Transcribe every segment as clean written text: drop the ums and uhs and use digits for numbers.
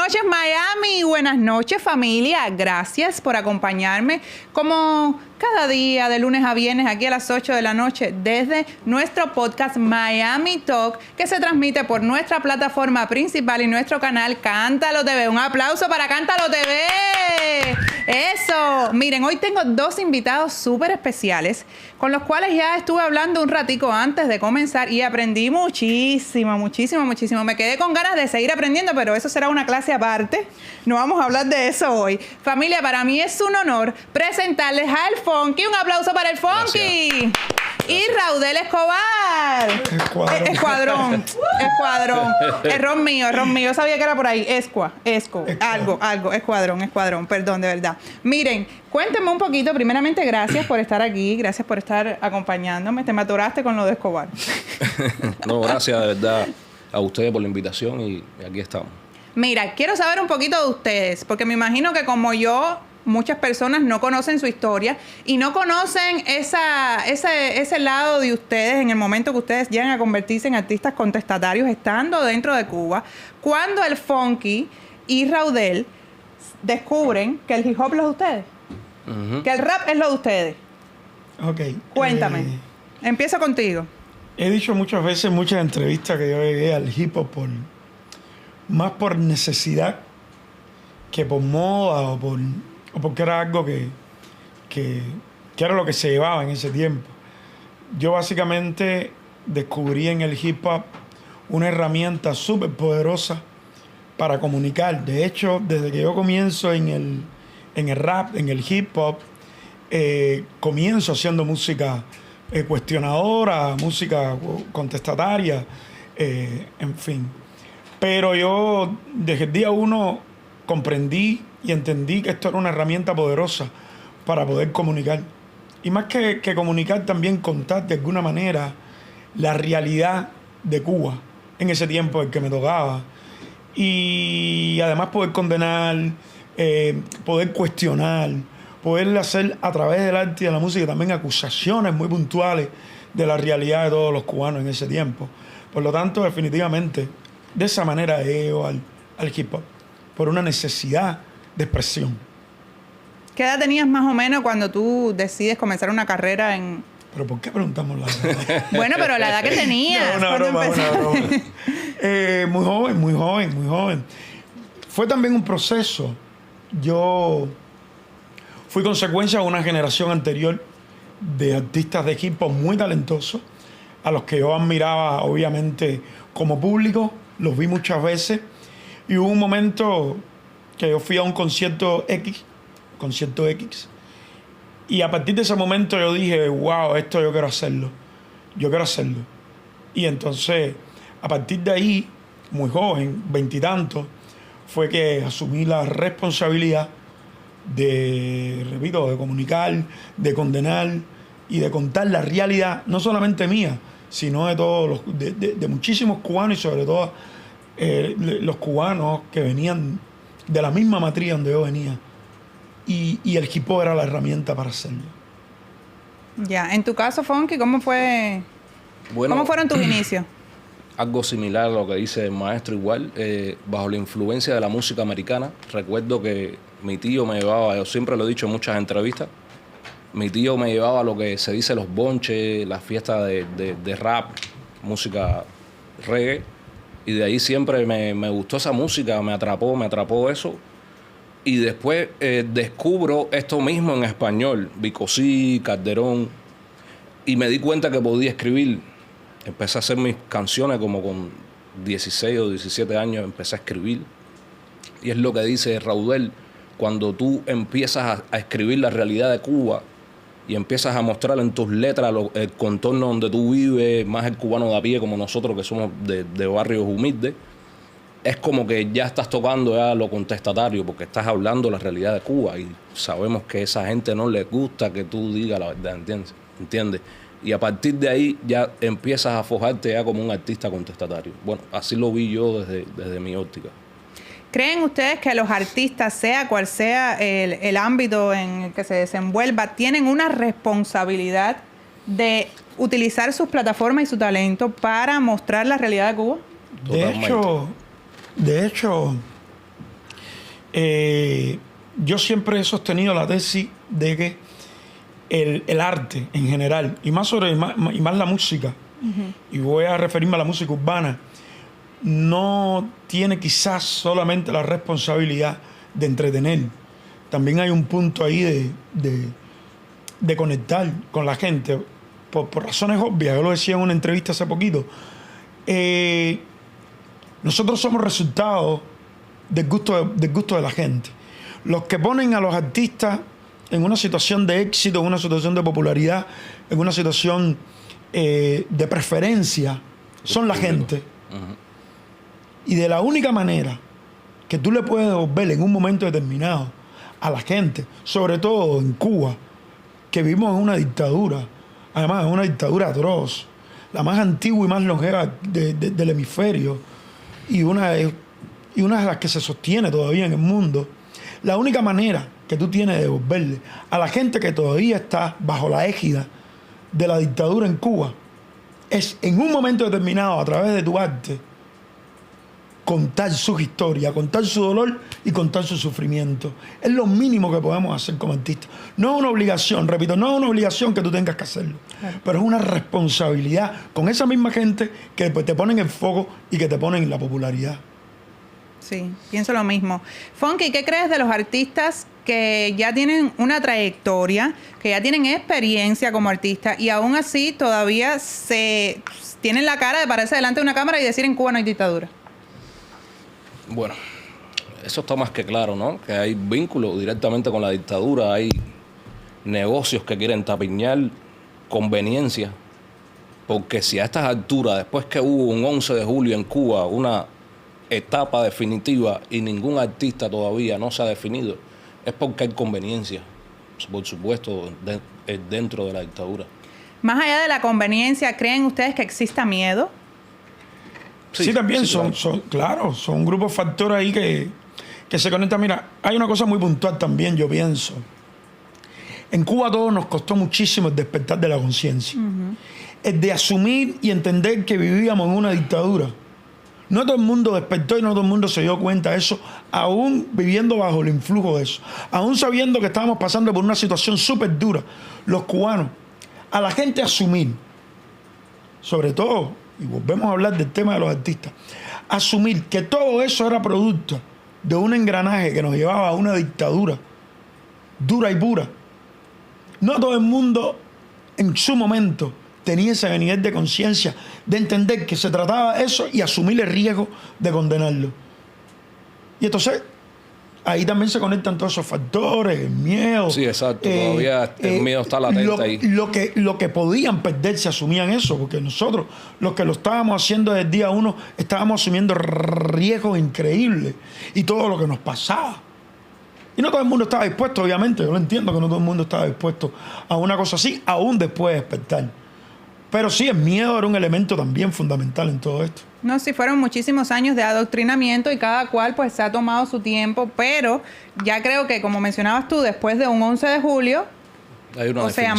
noches, Miami. Buenas noches, familia. Gracias por acompañarme como cada día de lunes a viernes aquí a las 8 de la noche desde nuestro podcast Miami Talk, que se transmite por nuestra plataforma principal y nuestro canal Cántalo TV. Un aplauso para Cántalo TV. Eso. Miren, hoy tengo dos invitados súper especiales con los cuales ya estuve hablando un ratico antes de comenzar y aprendí muchísimo. Me quedé con ganas de seguir aprendiendo, pero eso será una clase aparte. No vamos a hablar de eso hoy. Familia, para mí es un honor presentarles al Funky. Un aplauso para el Funky. Gracias. Y Raudel Escobar. Escuadrón. Error mío. Yo sabía que era por ahí. Algo. Escuadrón. Perdón, de verdad. Miren, cuéntenme un poquito. Primeramente, gracias por estar aquí. Gracias por estar acompañándome. Te me atoraste con lo de Escobar. No, gracias de verdad a ustedes por la invitación y aquí estamos. Mira, quiero saber un poquito de ustedes, porque me imagino que como yo, muchas personas no conocen su historia y no conocen ese lado de ustedes en el momento que ustedes llegan a convertirse en artistas contestatarios estando dentro de Cuba, cuando el Funky y Raudel descubren que el hip hop es lo de ustedes, que el rap es lo de ustedes. Ok. Cuéntame. Empiezo contigo. He dicho muchas veces en muchas entrevistas que yo llegué al hip hop más por necesidad que por moda o porque era algo que era lo que se llevaba en ese tiempo. Yo básicamente descubrí en el hip hop una herramienta súper poderosa para comunicar. De hecho, desde que yo comienzo en el rap, en el hip hop, comienzo haciendo música cuestionadora, música contestataria, en fin. Pero yo desde el día uno comprendí y entendí que esto era una herramienta poderosa para poder comunicar. Y más que comunicar, también contar de alguna manera la realidad de Cuba en ese tiempo en que me tocaba. Y además poder condenar, poder cuestionar, poder hacer a través del arte y de la música también acusaciones muy puntuales de la realidad de todos los cubanos en ese tiempo. Por lo tanto, definitivamente, de esa manera he ido al hip hop, por una necesidad de expresión. ¿Qué edad tenías más o menos cuando tú decides comenzar una carrera en...? ¿Pero por qué preguntamos la edad? Bueno, pero la edad que tenías. Una broma. Muy joven. Fue también un proceso. Yo fui consecuencia de una generación anterior de artistas de hip hop muy talentosos, a los que yo admiraba, obviamente, como público. Los vi muchas veces. Y hubo un momento que yo fui a un concierto X. Y a partir de ese momento yo dije, wow, esto yo quiero hacerlo. Y entonces, a partir de ahí, muy joven, 20 y tantos, fue que asumí la responsabilidad de comunicar, de condenar y de contar la realidad, no solamente mía, sino de todos de muchísimos cubanos y sobre todo los cubanos que venían de la misma matriz donde yo venía. Y el hip hop era la herramienta para hacerlo. Ya, en tu caso, Funky, ¿cómo fue? Bueno, ¿cómo fueron tus inicios? Algo similar a lo que dice el maestro, igual, bajo la influencia de la música americana. Recuerdo que mi tío me llevaba, yo siempre lo he dicho en muchas entrevistas, mi tío me llevaba a lo que se dice los bonches, las fiestas de rap, música reggae, y de ahí siempre me gustó esa música, me atrapó eso. Y después descubro esto mismo en español, Bicosí, Calderón, y me di cuenta que podía escribir. Empecé a hacer mis canciones como con 16 o 17 años, empecé a escribir. Y es lo que dice Raudel, cuando tú empiezas a escribir la realidad de Cuba y empiezas a mostrar en tus letras el contorno donde tú vives, más el cubano de a pie como nosotros que somos de barrios humildes, es como que ya estás tocando ya lo contestatario, porque estás hablando la realidad de Cuba y sabemos que a esa gente no les gusta que tú digas la verdad, ¿entiendes? Y a partir de ahí ya empiezas a forjarte ya como un artista contestatario. Bueno, así lo vi yo desde mi óptica. ¿Creen ustedes que los artistas, sea cual sea el ámbito en el que se desenvuelva, tienen una responsabilidad de utilizar sus plataformas y su talento para mostrar la realidad de Cuba? De hecho, yo siempre he sostenido la tesis de que el arte en general, y más la música, y voy a referirme a la música urbana, no tiene quizás solamente la responsabilidad de entretener. También hay un punto ahí de conectar con la gente por razones obvias. Yo lo decía en una entrevista hace poquito. Nosotros somos resultado del gusto de la gente. Los que ponen a los artistas en una situación de éxito, en una situación de popularidad, en una situación de preferencia, son la gente. Y de la única manera que tú le puedes devolver en un momento determinado a la gente, sobre todo en Cuba, que vivimos en una dictadura, además es una dictadura atroz, la más antigua y más longeva del hemisferio, y una de las que se sostiene todavía en el mundo. La única manera que tú tienes de devolverle a la gente que todavía está bajo la égida de la dictadura en Cuba es en un momento determinado, a través de tu arte, contar su historia, contar su dolor y contar su sufrimiento. Es lo mínimo que podemos hacer como artistas. No es una obligación, repito, no es una obligación que tú tengas que hacerlo, pero es una responsabilidad con esa misma gente que te ponen el foco y que te ponen la popularidad. Sí, pienso lo mismo. Funky, ¿qué crees de los artistas que ya tienen una trayectoria, que ya tienen experiencia como artistas y aún así todavía se tienen la cara de pararse delante de una cámara y decir en Cuba no hay dictadura? Bueno, eso está más que claro, ¿no? Que hay vínculos directamente con la dictadura, hay negocios que quieren tapiñar conveniencia, porque si a estas alturas, después que hubo un 11 de julio en Cuba, una etapa definitiva y ningún artista todavía no se ha definido, es porque hay conveniencia, por supuesto, dentro de la dictadura. Más allá de la conveniencia, ¿creen ustedes que exista miedo? Sí, también sí, claro, son un grupo de factores ahí que se conectan. Mira, hay una cosa muy puntual también, yo pienso. En Cuba a todos nos costó muchísimo el despertar de la conciencia. El de asumir y entender que vivíamos en una dictadura. No todo el mundo despertó y no todo el mundo se dio cuenta de eso, aún viviendo bajo el influjo de eso. Aún sabiendo que estábamos pasando por una situación súper dura, los cubanos, a la gente asumir, sobre todo, y volvemos a hablar del tema de los artistas, asumir que todo eso era producto de un engranaje que nos llevaba a una dictadura dura y pura. No todo el mundo en su momento tenía ese nivel de conciencia de entender que se trataba de eso y asumir el riesgo de condenarlo. Y entonces ahí también se conectan todos esos factores, el miedo. Sí, exacto. Todavía el miedo está latente ahí. Lo que podían perder se asumían eso, porque nosotros, los que lo estábamos haciendo desde el día uno, estábamos asumiendo riesgos increíbles y todo lo que nos pasaba. Y no todo el mundo estaba dispuesto, obviamente. Yo lo entiendo que no todo el mundo estaba dispuesto a una cosa así, aún después de despertar. Pero sí, el miedo era un elemento también fundamental en todo esto. No, sí, fueron muchísimos años de adoctrinamiento y cada cual pues se ha tomado su tiempo, pero ya creo que, como mencionabas tú, después de un 11 de julio, hay una definición.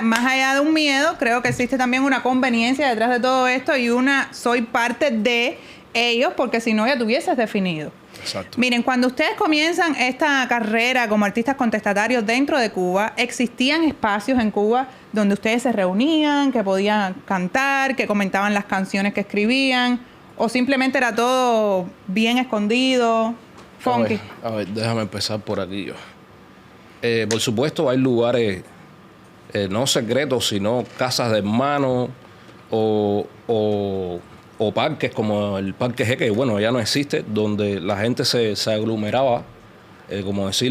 Más allá de un miedo, creo que existe también una conveniencia detrás de todo esto y soy parte de ellos, porque si no ya te hubieses definido. Exacto. Miren, cuando ustedes comienzan esta carrera como artistas contestatarios dentro de Cuba, ¿existían espacios en Cuba donde ustedes se reunían, que podían cantar, que comentaban las canciones que escribían? ¿O simplemente era todo bien escondido? Funky. A ver, déjame empezar por aquí yo. Por supuesto, hay lugares no secretos, sino casas de hermanos o parques como el Parque G, que bueno, ya no existe, donde la gente se aglomeraba, como decir,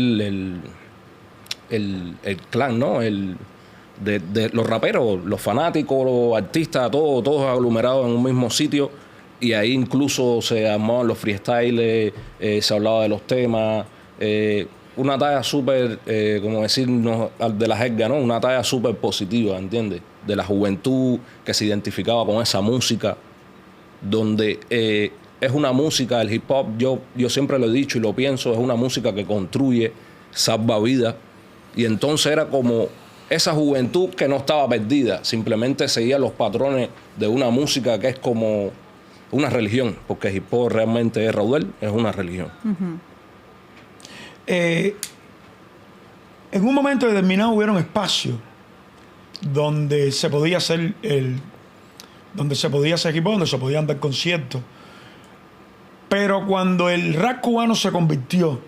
el clan, ¿no? De los raperos, los fanáticos, los artistas, todos aglomerados en un mismo sitio, y ahí incluso se armaban los freestyles, se hablaba de los temas, una talla súper, como decir, de la jerga, ¿no? Una talla súper positiva, ¿entiendes? De la juventud que se identificaba con esa música, donde es una música, el hip hop, yo siempre lo he dicho y lo pienso, es una música que construye, salva vidas, y entonces era como esa juventud que no estaba perdida, simplemente seguía los patrones de una música que es como una religión, porque el hip hop realmente es Raudel, es una religión. en un momento determinado hubieron espacios donde se podía hacer donde se podía hacer equipo, donde se podían dar conciertos. Pero cuando el rap cubano se convirtió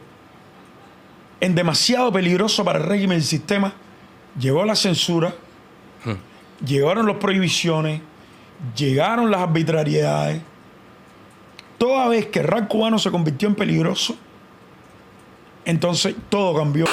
en demasiado peligroso para el régimen y el sistema, llegó la censura, llegaron las prohibiciones, llegaron las arbitrariedades. Toda vez que el rap cubano se convirtió en peligroso, entonces todo cambió.